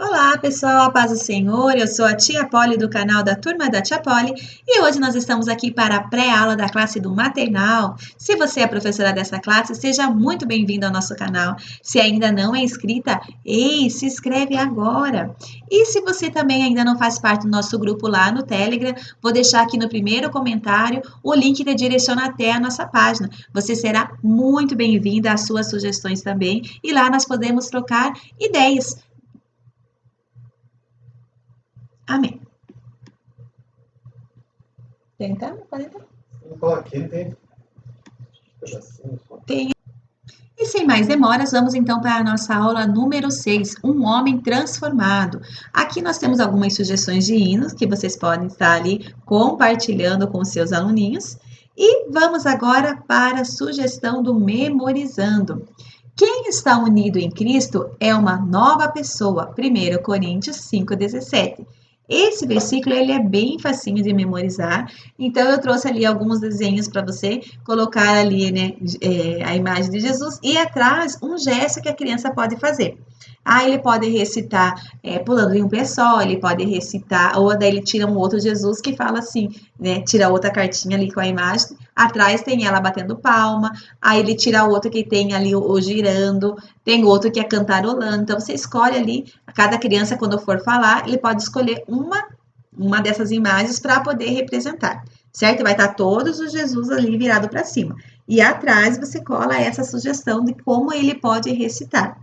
Olá, pessoal, a paz do Senhor. Eu sou a tia Polly do canal da Turma da Tia Polly e hoje nós estamos aqui para a pré-aula da classe do maternal. Se você é professora dessa classe, seja muito bem-vindo ao nosso canal. Se ainda não é inscrita, ei, se inscreve agora. E se você também ainda não faz parte do nosso grupo lá no Telegram, vou deixar aqui no primeiro comentário o link que direciona até a nossa página. Você será muito bem-vinda às suas sugestões também e lá nós podemos trocar ideias. Amém. Tenta, pode entrar. Aqui tem. Tem. E sem mais demoras, vamos então para a nossa aula número 6, Um Homem Transformado. Aqui nós temos algumas sugestões de hinos que vocês podem estar ali compartilhando com seus aluninhos. E vamos agora para a sugestão do Memorizando. Quem está unido em Cristo é uma nova pessoa. 1 Coríntios 5,17. Esse versículo ele é bem facinho de memorizar, então eu trouxe ali alguns desenhos para você colocar ali, né, a imagem de Jesus e atrás um gesto que a criança pode fazer. Ele pode recitar pulando em um pé só, ele pode recitar, ou daí ele tira um outro Jesus que fala assim, né, tira outra cartinha ali com a imagem, atrás tem ela batendo palma, aí ele tira outro que tem ali o girando, tem outro que é cantarolando, então você escolhe ali, cada criança quando for falar, ele pode escolher uma dessas imagens para poder representar, certo? Vai estar todos os Jesus ali virado para cima. E atrás você cola essa sugestão de como ele pode recitar.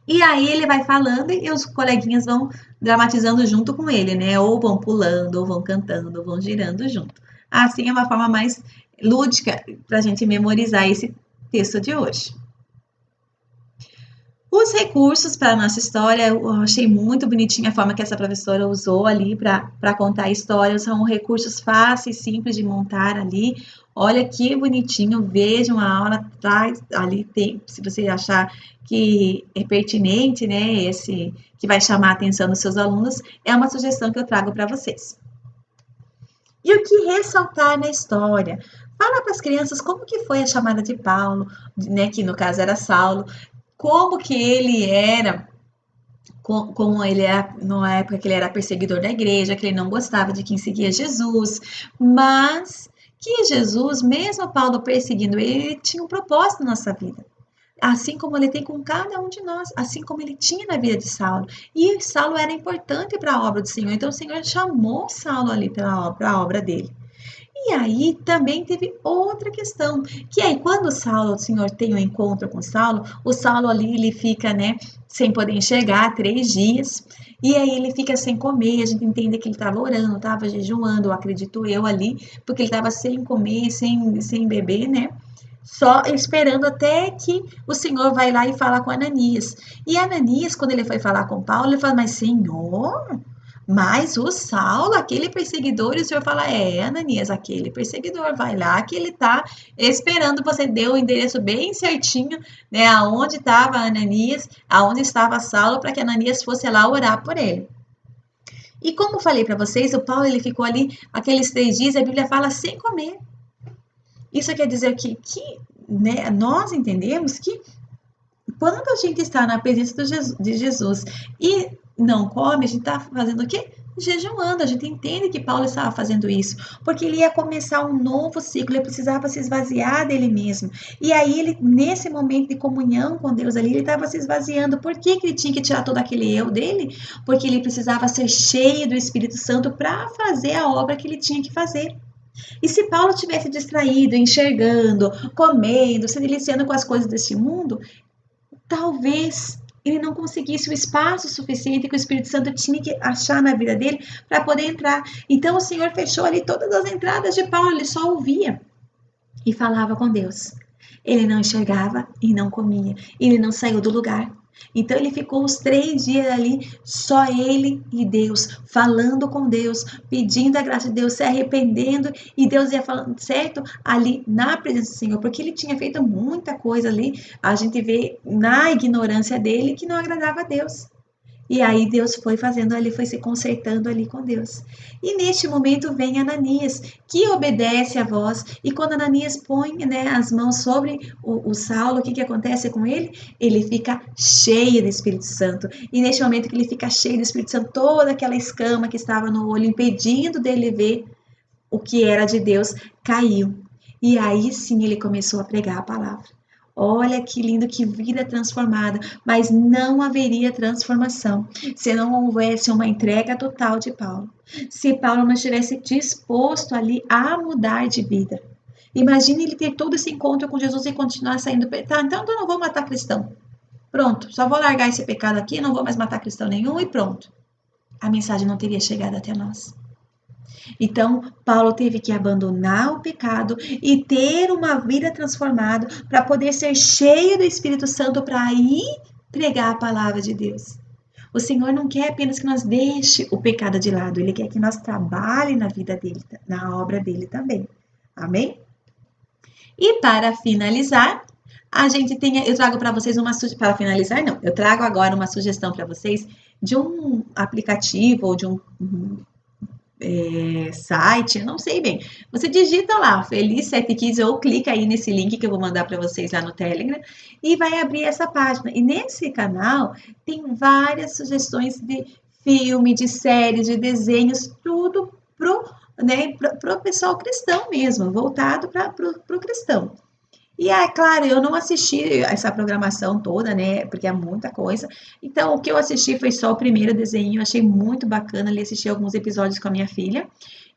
E aí ele vai falando e os coleguinhas vão dramatizando junto com ele, né? Ou vão pulando, ou vão cantando, ou vão girando junto. Assim é uma forma mais lúdica para a gente memorizar esse texto de hoje. Os recursos para a nossa história, eu achei muito bonitinha a forma que essa professora usou ali para contar a história. São recursos fáceis, simples de montar ali. Olha que bonitinho, vejam a aula atrás, ali tem, se você achar que é pertinente, né, esse que vai chamar a atenção dos seus alunos, é uma sugestão que eu trago para vocês. E o que ressaltar na história? Fala para as crianças como que foi a chamada de Paulo, né, que no caso era Saulo, como que ele era, como ele era na época que ele era perseguidor da igreja, que ele não gostava de quem seguia Jesus, mas que Jesus, mesmo Paulo perseguindo ele tinha um propósito na nossa vida. Assim como ele tem com cada um de nós, assim como ele tinha na vida de Saulo. E Saulo era importante para a obra do Senhor, então o Senhor chamou Saulo ali para a obra dele. E aí também teve outra questão, que aí quando o Senhor tem um encontro com o Saulo ali ele fica, né, sem poder enxergar 3 dias, e aí ele fica sem comer, a gente entende que ele estava orando, estava jejuando, acredito eu ali, porque ele estava sem comer, sem beber, né, só esperando até que o Senhor vai lá e fala com Ananias. E Ananias, quando ele foi falar com Paulo, ele fala, mas Senhor, mas o Saulo, aquele perseguidor, e o Senhor fala, Ananias, aquele perseguidor, vai lá que ele tá esperando, você deu o endereço bem certinho, né, aonde estava Ananias, aonde estava Saulo, para que Ananias fosse lá orar por ele. E como falei para vocês, o Paulo ele ficou ali aqueles 3 dias, a Bíblia fala sem comer. Isso quer dizer que né, nós entendemos que quando a gente está na presença de Jesus e não come, a gente está fazendo o quê? Jejuando. A gente entende que Paulo estava fazendo isso, porque ele ia começar um novo ciclo, ele precisava se esvaziar dele mesmo. E aí ele, nesse momento de comunhão com Deus ali, ele estava se esvaziando. Por que ele tinha que tirar todo aquele eu dele? Porque ele precisava ser cheio do Espírito Santo para fazer a obra que ele tinha que fazer. E se Paulo tivesse distraído, enxergando, comendo, se deliciando com as coisas desse mundo, talvez ele não conseguisse o espaço suficiente que o Espírito Santo tinha que achar na vida dele para poder entrar. Então o Senhor fechou ali todas as entradas de Paulo, ele só ouvia e falava com Deus. Ele não enxergava e não comia, ele não saiu do lugar. Então ele ficou os 3 dias ali, só ele e Deus, falando com Deus, pedindo a graça de Deus, se arrependendo, e Deus ia falando certo ali na presença do Senhor, porque ele tinha feito muita coisa ali, a gente vê na ignorância dele que não agradava a Deus. E aí Deus foi fazendo ali, foi se consertando ali com Deus. E neste momento vem Ananias, que obedece a voz. E quando Ananias põe, né, as mãos sobre o Saulo, o que acontece com ele? Ele fica cheio do Espírito Santo. E neste momento que ele fica cheio do Espírito Santo, toda aquela escama que estava no olho, impedindo dele ver o que era de Deus, caiu. E aí sim ele começou a pregar a palavra. Olha que lindo, que vida transformada, mas não haveria transformação se não houvesse uma entrega total de Paulo. Se Paulo não estivesse disposto ali a mudar de vida. Imagine ele ter todo esse encontro com Jesus e continuar saindo. Tá, então eu não vou matar cristão. Pronto, só vou largar esse pecado aqui, não vou mais matar cristão nenhum e pronto. A mensagem não teria chegado até nós. Então, Paulo teve que abandonar o pecado e ter uma vida transformada para poder ser cheio do Espírito Santo para ir pregar a palavra de Deus. O Senhor não quer apenas que nós deixe o pecado de lado, Ele quer que nós trabalhe na vida dele, na obra dele também. Amém? E para finalizar, a gente tem, eu trago para vocês uma sugestão, para finalizar não, eu trago agora uma sugestão para vocês de um aplicativo ou de um site, eu não sei bem. Você digita lá, Feliz 7 Kids, ou clica aí nesse link que eu vou mandar para vocês lá no Telegram e vai abrir essa página. E nesse canal tem várias sugestões de filme, de séries, de desenhos, tudo pro pessoal cristão mesmo, voltado para o cristão. E é claro, eu não assisti essa programação toda, né? Porque é muita coisa. Então, o que eu assisti foi só o primeiro desenho. Eu achei muito bacana ali assistir alguns episódios com a minha filha.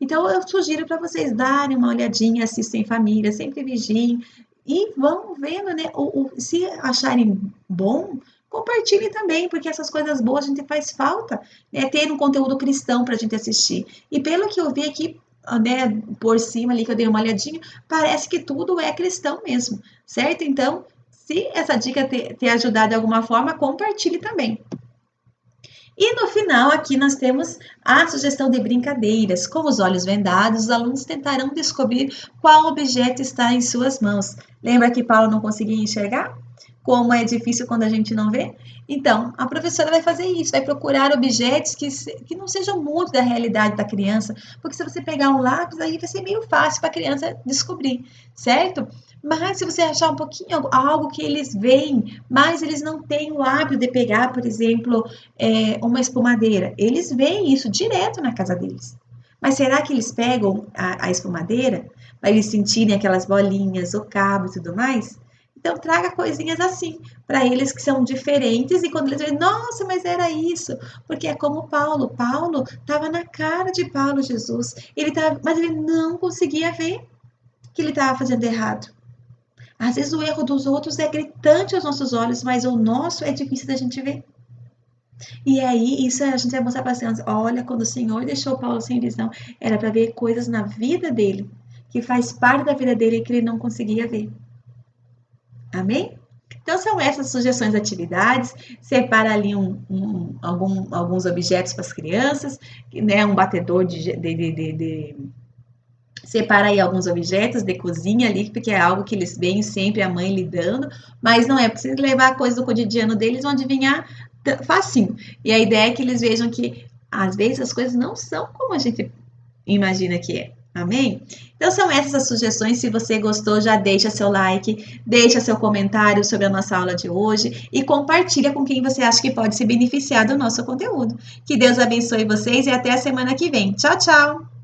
Então, eu sugiro para vocês darem uma olhadinha, assistem em família, sempre vigiem e vão vendo, né? Se acharem bom, compartilhem também, porque essas coisas boas a gente faz falta, né? Ter um conteúdo cristão para a gente assistir. E pelo que eu vi aqui, né, por cima ali que eu dei uma olhadinha, parece que tudo é cristão mesmo, certo? Então, se essa dica ter ajudado de alguma forma, compartilhe também. E no final, aqui nós temos a sugestão de brincadeiras. Com os olhos vendados, os alunos tentarão descobrir qual objeto está em suas mãos. Lembra que Paulo não conseguia enxergar? Como é difícil quando a gente não vê? Então, a professora vai fazer isso, vai procurar objetos que não sejam muito da realidade da criança, porque se você pegar um lápis, aí vai ser meio fácil para a criança descobrir, certo? Mas se você achar um pouquinho algo que eles veem, mas eles não têm o hábito de pegar, por exemplo, uma espumadeira, eles veem isso direto na casa deles. Mas será que eles pegam a espumadeira para eles sentirem aquelas bolinhas, o cabo e tudo mais? Então, traga coisinhas assim para eles que são diferentes e quando eles veem, nossa, mas era isso, porque é como Paulo. Paulo estava na cara de Paulo Jesus, mas ele não conseguia ver que ele estava fazendo errado. Às vezes o erro dos outros é gritante aos nossos olhos, mas o nosso é difícil da gente ver. E aí, isso a gente vai mostrar para as crianças, olha, quando o Senhor deixou Paulo sem visão, era para ver coisas na vida dele, que faz parte da vida dele que ele não conseguia ver. Amém? Então, são essas sugestões de atividades. Separa ali alguns objetos para as crianças, né? Um batedor separa aí alguns objetos de cozinha ali, porque é algo que eles veem sempre a mãe lidando, mas não é preciso levar coisas do cotidiano deles, vão adivinhar facinho. E a ideia é que eles vejam que, às vezes, as coisas não são como a gente imagina que é. Amém? Então são essas as sugestões. Se você gostou, já deixa seu like, deixa seu comentário sobre a nossa aula de hoje e compartilha com quem você acha que pode se beneficiar do nosso conteúdo. Que Deus abençoe vocês e até a semana que vem. Tchau, tchau!